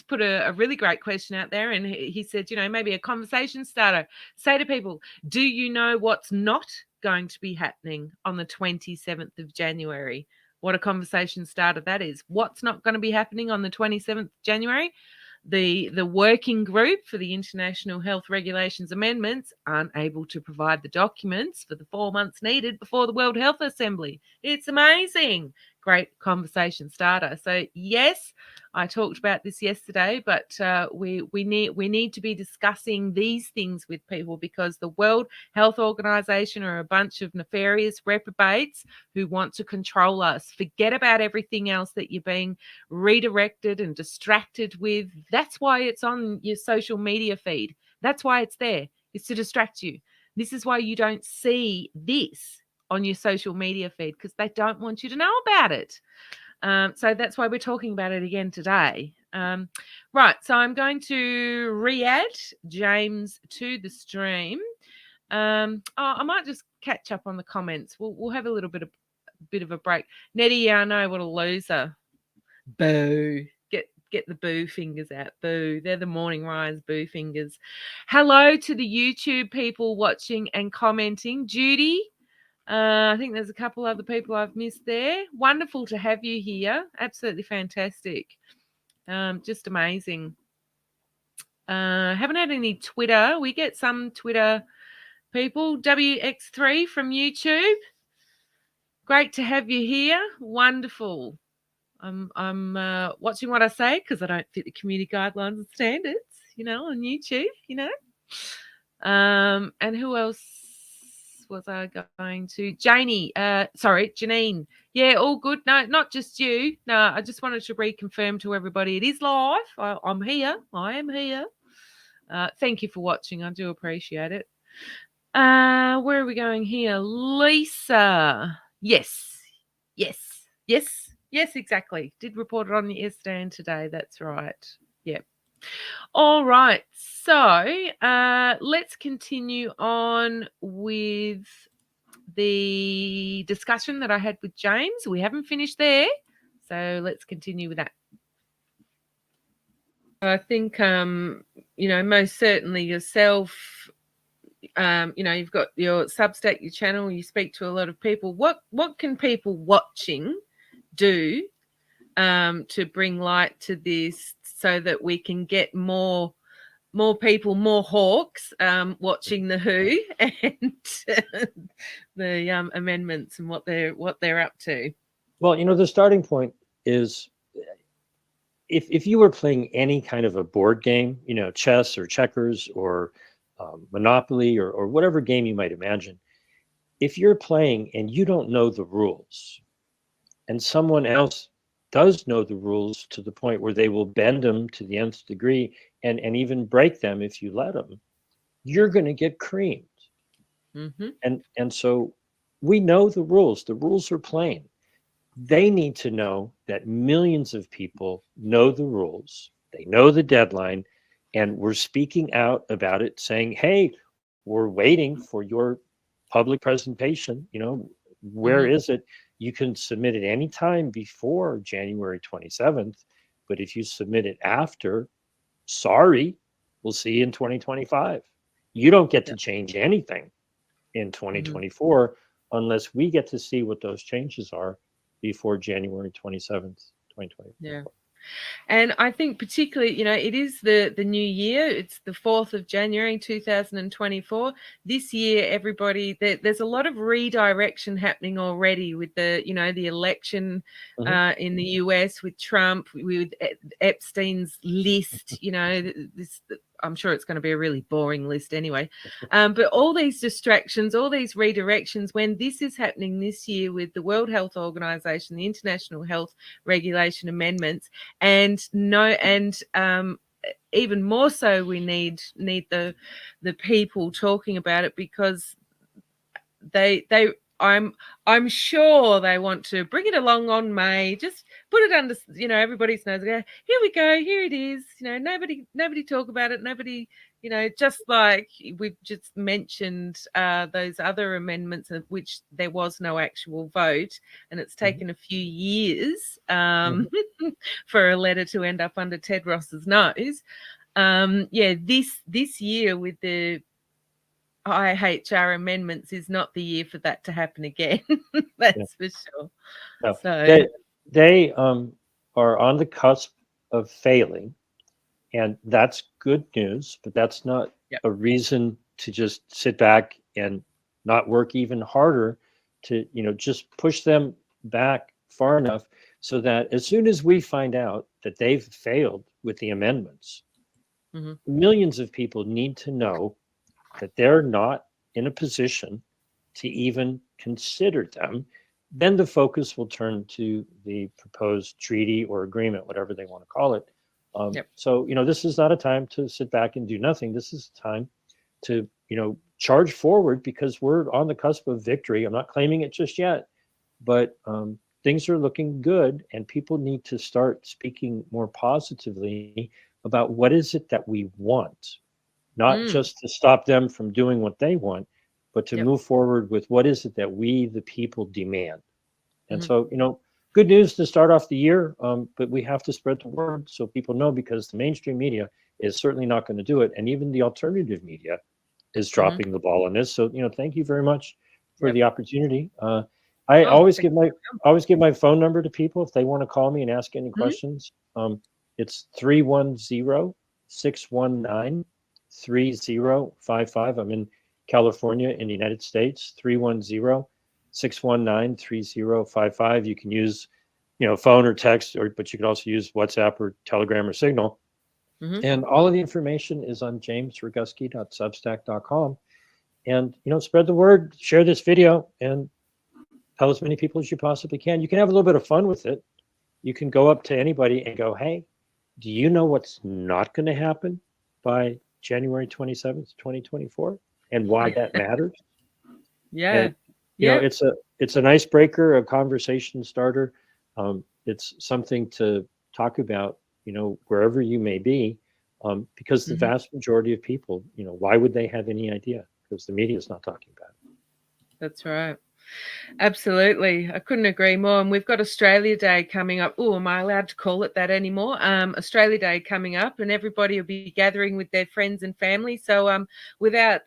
put a really great question out there, and he said, maybe a conversation starter. Say to people, do you know what's not going to be happening on the 27th of January? What a conversation starter that is. What's not going to be happening on the 27th of January? The working group for the International Health Regulations Amendments aren't able to provide the documents for the 4 months needed before the World Health Assembly. It's amazing. Great conversation starter. So yes, I talked about this yesterday, but we need to be discussing these things with people, because the World Health Organization are a bunch of nefarious reprobates who want to control us. Forget about everything else that you're being redirected and distracted with. That's why it's on your social media feed. That's why it's there. It's to distract you. This is why you don't see this on your social media feed, because they don't want you to know about it. So that's why we're talking about it again today. Right, so I'm going to re-add James to the stream. I might just catch up on the comments. We'll have a little bit of a break. Nettie, I know, what a loser. Boo. Get the boo fingers out. Boo. They're the morning rise boo fingers. Hello to the YouTube people watching and commenting. Judy, I think there's a couple other people I've missed there. Wonderful to have you here. Absolutely fantastic. Just amazing. Haven't had any Twitter. We get some Twitter people. WX3 from YouTube. Great to have you here. Wonderful. I'm watching what I say, because I don't fit the community guidelines and standards, on YouTube, And who else was I going to? Janine. Yeah, all good. No, not just you. No, I just wanted to reconfirm to everybody it is live. I'm here. I am here. Thank you for watching. I do appreciate it. Where are we going here? Lisa. Yes, exactly. Did report it on yesterday and today. That's right. Yep. All right. So let's continue on with the discussion that I had with James. We haven't finished there, so let's continue with that. I think, most certainly yourself, you've got your Substack, your channel, you speak to a lot of people. What can people watching do to bring light to this, so that we can get more people, more hawks watching the WHO and the amendments and what they're up to? Well, the starting point is, if you were playing any kind of a board game, chess or checkers or Monopoly or whatever game you might imagine, if you're playing and you don't know the rules, and someone else does know the rules to the point where they will bend them to the nth degree and even break them if you let them, you're going to get creamed. Mm-hmm. And so we know the rules. The rules are plain. They need to know that millions of people know the rules. They know the deadline, and we're speaking out about it, saying, hey, we're waiting for your public presentation. Where is it? You can submit it anytime before January 27th, but if you submit it after, sorry, we'll see you in 2025. You don't get to change anything in 2024 unless we get to see what those changes are before January 27th, 2024. Yeah. And I think particularly, it is the new year. It's the 4th of January, 2024. This year, everybody, there's a lot of redirection happening already with the election in the US, with Trump, with Epstein's list. This, I'm sure it's going to be a really boring list anyway. But all these distractions, all these redirections, when this is happening this year with the World Health Organization, the International Health Regulation Amendments, and even more so, we need the people talking about it, because I'm sure they want to bring it along on May. Just put it under, everybody's nose. Go, here we go, here it is. Nobody talk about it. Nobody, just like we've just mentioned those other amendments of which there was no actual vote, and it's taken a few years for a letter to end up under Ted Ross's nose. This year with the IHR amendments is not the year for that to happen again. That's for sure. No, So they are on the cusp of failing, and that's good news, but that's not a reason to just sit back and not work even harder to, just push them back far enough so that as soon as we find out that they've failed with the amendments, millions of people need to know that they're not in a position to even consider them. Then the focus will turn to the proposed treaty or agreement, whatever they want to call it. So, this is not a time to sit back and do nothing. This is a time to, charge forward because we're on the cusp of victory. I'm not claiming it just yet, but things are looking good, and people need to start speaking more positively about what is it that we want, not just to stop them from doing what they want, but to move forward with what is it that we, the people, demand. And so, good news to start off the year, but we have to spread the word so people know, because the mainstream media is certainly not going to do it. And even the alternative media is dropping the ball on this. So, thank you very much for the opportunity. I always give my phone number to people if they want to call me and ask any questions. It's 310-619-3055. I'm in California in the United States. 310-619-3055. You can use, phone or text, but you can also use WhatsApp or Telegram or Signal. And all of the information is on jamesroguski.substack.com. And, spread the word, share this video, and tell as many people as you possibly can. You can have a little bit of fun with it. You can go up to anybody and go, hey, do you know what's not going to happen by January 27th, 2024, and why that matters? And, it's an icebreaker, a conversation starter. It's something to talk about, wherever you may be, because the vast majority of people, why would they have any idea? Because the media is not talking about it. That's right. Absolutely. I couldn't agree more. And we've got Australia Day coming up. Oh, am I allowed to call it that anymore? Australia Day coming up, and everybody will be gathering with their friends and family. So without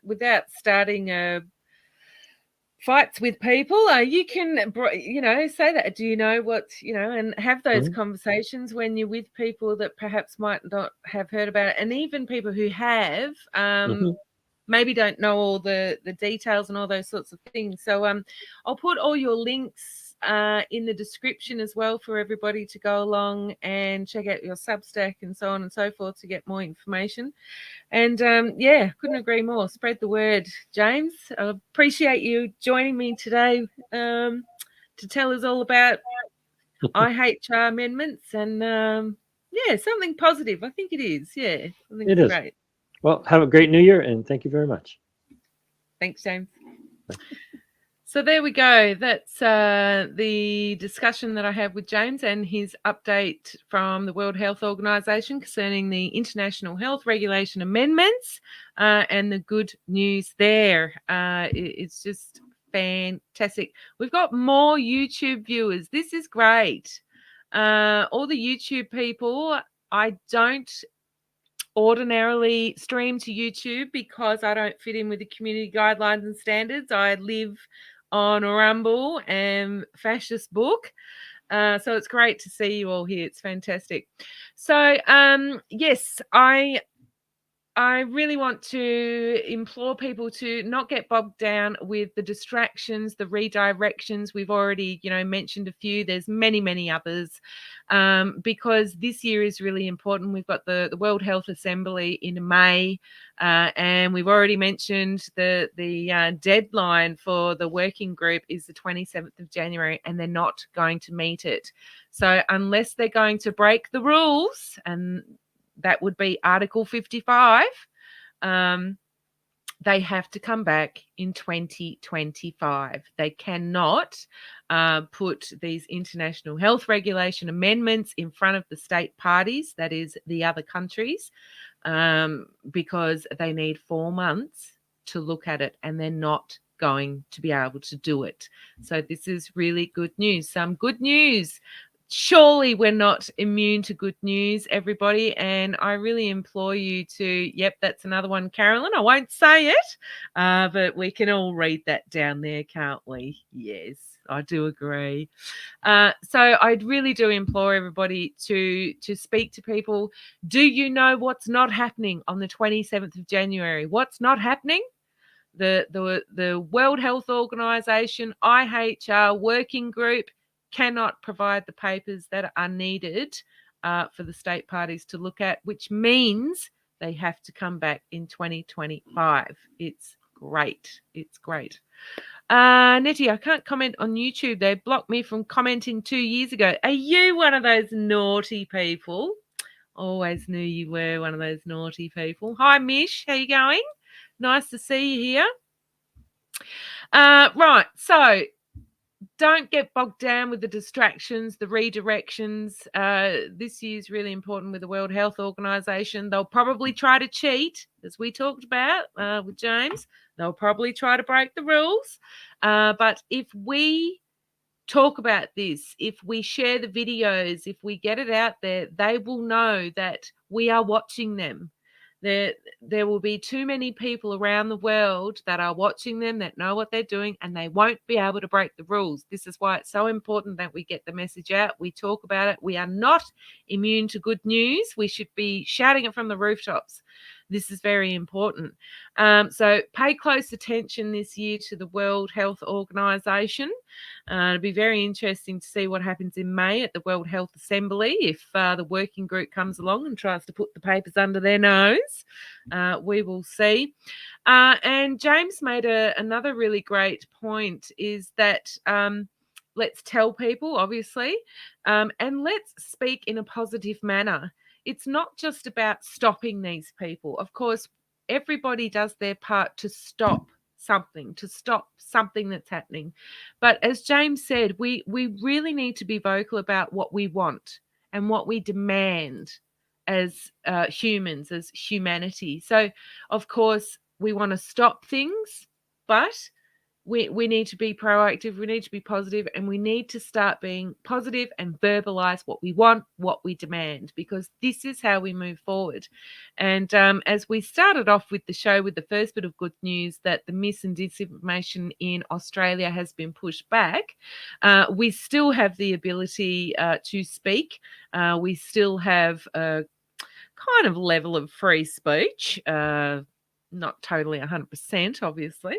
starting fights with people, you can, say that. Do you know what, and have those conversations when you're with people that perhaps might not have heard about it. And even people who have, maybe don't know all the details and all those sorts of things. So I'll put all your links in the description as well for everybody to go along and check out your Substack and so on and so forth to get more information. And couldn't agree more. Spread the word, James. I appreciate you joining me today to tell us all about IHR amendments and something positive. I think it is. Yeah, I think it's great. Well, have a great New Year, and thank you very much. Thanks, James. So there we go. That's the discussion that I have with James and his update from the World Health Organization concerning the international health regulation amendments and the good news there. It's just fantastic. We've got more YouTube viewers. This is great. All the YouTube people, I don't ordinarily stream to YouTube because I don't fit in with the community guidelines and standards. I live on Rumble and Fascist Book. So it's great to see you all here. It's fantastic. So, yes, I really want to implore people to not get bogged down with the distractions, the redirections. We've already, mentioned a few. There's many, many others because this year is really important. We've got the World Health Assembly in May, and we've already mentioned the deadline for the working group is the 27th of January, and they're not going to meet it. So unless they're going to break the rules, and that would be Article 55. they have to come back in 2025. They cannot put these international health regulation amendments in front of the state parties, that is the other countries, because they need 4 months to look at it, and they're not going to be able to do it. So this is really good news. Some good news. Surely we're not immune to good news, everybody. And I really implore you to, yep, that's another one, Carolyn. I won't say it, but we can all read that down there, can't we? Yes, I do agree. So I really do implore everybody to speak to people. Do you know what's not happening on the 27th of January? What's not happening? The World Health Organization, IHR working group cannot provide the papers that are needed for the state parties to look at, which means they have to come back in 2025. It's great. It's great. Nettie, I can't comment on YouTube. They blocked me from commenting 2 years ago. Are you one of those naughty people? Always knew you were one of those naughty people. Hi, Mish. How you going? Nice to see you here. Right, so don't get bogged down with the distractions, the redirections. This year's really important with the World Health Organization. They'll probably try to cheat, as we talked about with James. They'll probably try to break the rules. But if we talk about this, if we share the videos, if we get it out there, they will know that we are watching them. There will be too many people around the world that are watching them, that know what they're doing, and they won't be able to break the rules. This is why it's so important that we get the message out. We talk about it. We are not immune to good news. We should be shouting it from the rooftops. This is very important. So pay close attention this year to the World Health Organization. It'll be very interesting to see what happens in May at the World Health Assembly if the working group comes along and tries to put the papers under their nose. We will see. And James made another really great point, is that let's tell people, obviously, and let's speak in a positive manner. It's not just about stopping these people. Of course, everybody does their part to stop something that's happening. But as James said, we really need to be vocal about what we want and what we demand as humans, as humanity. So, of course, we want to stop things, but we need to be proactive, we need to be positive, and we need to start being positive and verbalize what we want, what we demand, because this is how we move forward. And as we started off with the show with the first bit of good news that the mis and disinformation in Australia has been pushed back, we still have the ability to speak. We still have a kind of level of free speech, not totally 100%, obviously.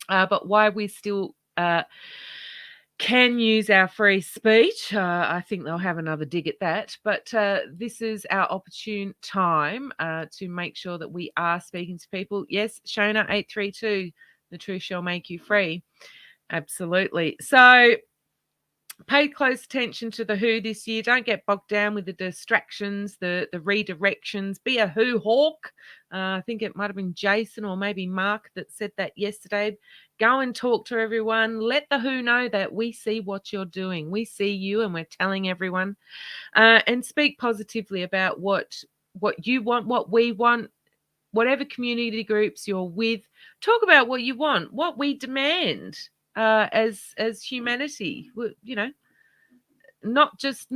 But why we still can use our free speech, I think they'll have another dig at that. But this is our opportune time to make sure that we are speaking to people. Yes, Shona 832, the truth shall make you free. Absolutely. So pay close attention to the who this year. Don't get bogged down with the distractions, the redirections. Be a who hawk. I think it might have been Jason or maybe Mark that said that yesterday. Go and talk to everyone. Let the who know that we see what you're doing. We see you, and we're telling everyone. And speak positively about what you want, what we want, whatever community groups you're with. Talk about what you want, what we demand. As humanity, you know, not just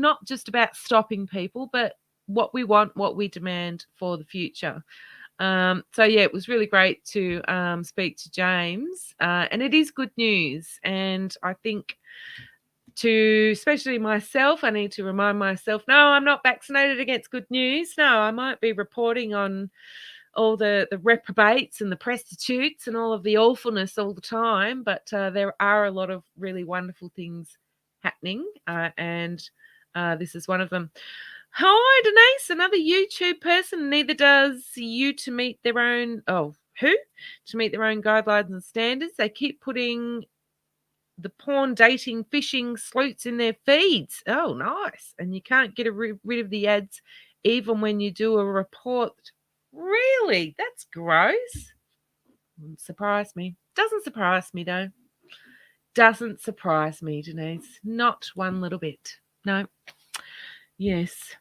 about stopping people, but what we want, what we demand for the future. So yeah, it was really great to speak to James, and it is good news. And I think, to especially myself, I need to remind myself, no, I'm not vaccinated against good news. No, I might be reporting on all the reprobates and the prostitutes and all of the awfulness all the time, but there are a lot of really wonderful things happening, and this is one of them. Hi, Denise, another YouTube person. Neither does you to meet their own. Oh, who? To meet their own guidelines and standards. They keep putting the porn, dating, fishing sleuths in their feeds. Oh, nice. And you can't get rid of the ads even when you do a report. Really? That's gross. Wouldn't surprise me. Doesn't surprise me, though. Doesn't surprise me, Denise. Not one little bit. No. Yes.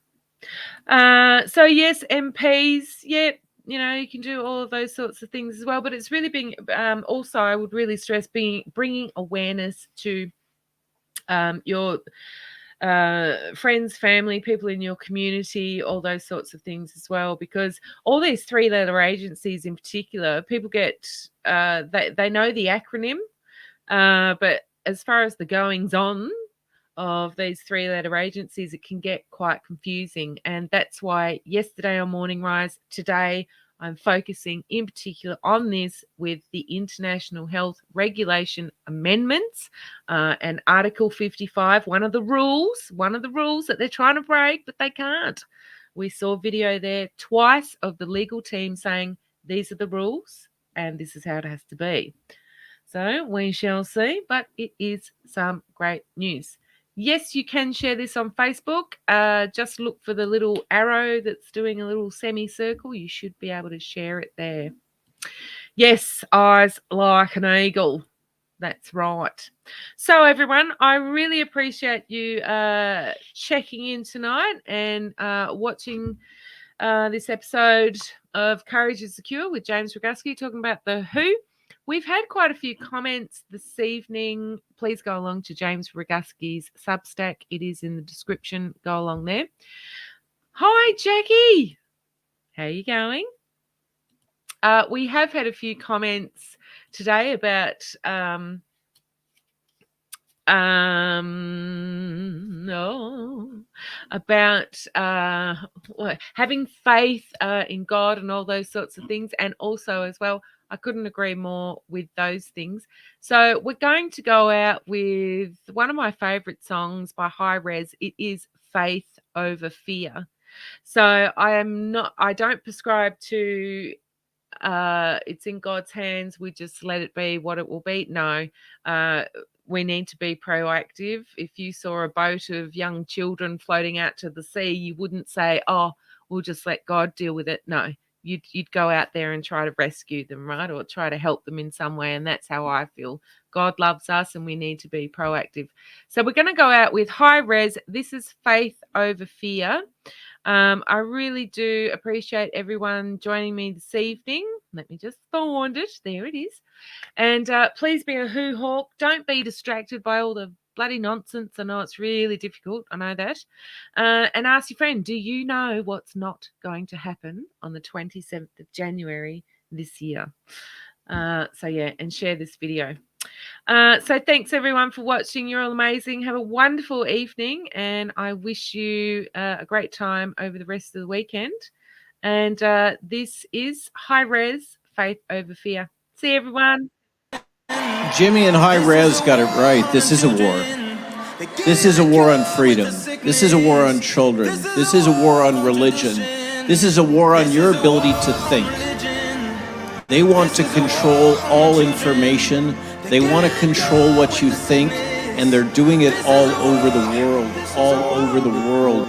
So yes, MPs, yeah, you can do all of those sorts of things as well. But it's really being also, I would really stress bringing awareness to your friends, family, people in your community, all those sorts of things as well. Because all these 3-letter agencies in particular, people get they know the acronym, but as far as the goings on of these 3-letter agencies, it can get quite confusing. And that's why yesterday on Morning Rise, today, I'm focusing in particular on this with the International Health Regulation Amendments and Article 55, one of the rules that they're trying to break, but they can't. We saw a video there twice of the legal team saying, these are the rules and this is how it has to be. So we shall see, but it is some great news. Yes, you can share this on Facebook. Just look for the little arrow that's doing a little semicircle. You should be able to share it there. Yes, eyes like an eagle. That's right. So, everyone, I really appreciate you checking in tonight and watching this episode of Courage is Secure with James Roguski talking about the WHO. We've had quite a few comments this evening. Please go along to James Roguski's Substack. It is in the description. Go along there. Hi, Jackie. How are you going? We have had a few comments today about having faith in God and all those sorts of things, and also as well, I couldn't agree more with those things. So we're going to go out with one of my favorite songs by High Res. It is Faith Over Fear. So I don't prescribe to it's in God's hands, we just let it be what it will be. No, we need to be proactive. If you saw a boat of young children floating out to the sea, you wouldn't say, oh, we'll just let God deal with it. No, you'd go out there and try to rescue them, right? Or try to help them in some way. And that's how I feel. God loves us and we need to be proactive. So we're going to go out with High Res. This is Faith Over Fear. I really do appreciate everyone joining me this evening. Let me just find it. There it is. And please be a hoo-hawk. Don't be distracted by all the bloody nonsense. I know it's really difficult. I know that. And ask your friend, do you know what's not going to happen on the 27th of January this year? So, yeah, and share this video. So thanks everyone for watching. You're all amazing. Have a wonderful evening, and I wish you a great time over the rest of the weekend. And this is High Res, Faith Over Fear. See you, everyone. Jimmy and High Res got it right. This is a war. This is a war on freedom. This is a war on children. This is a war on religion. This is a war on your ability to think. They want to control all information. They want to control what you think, and they're doing it all over the world, all over the world.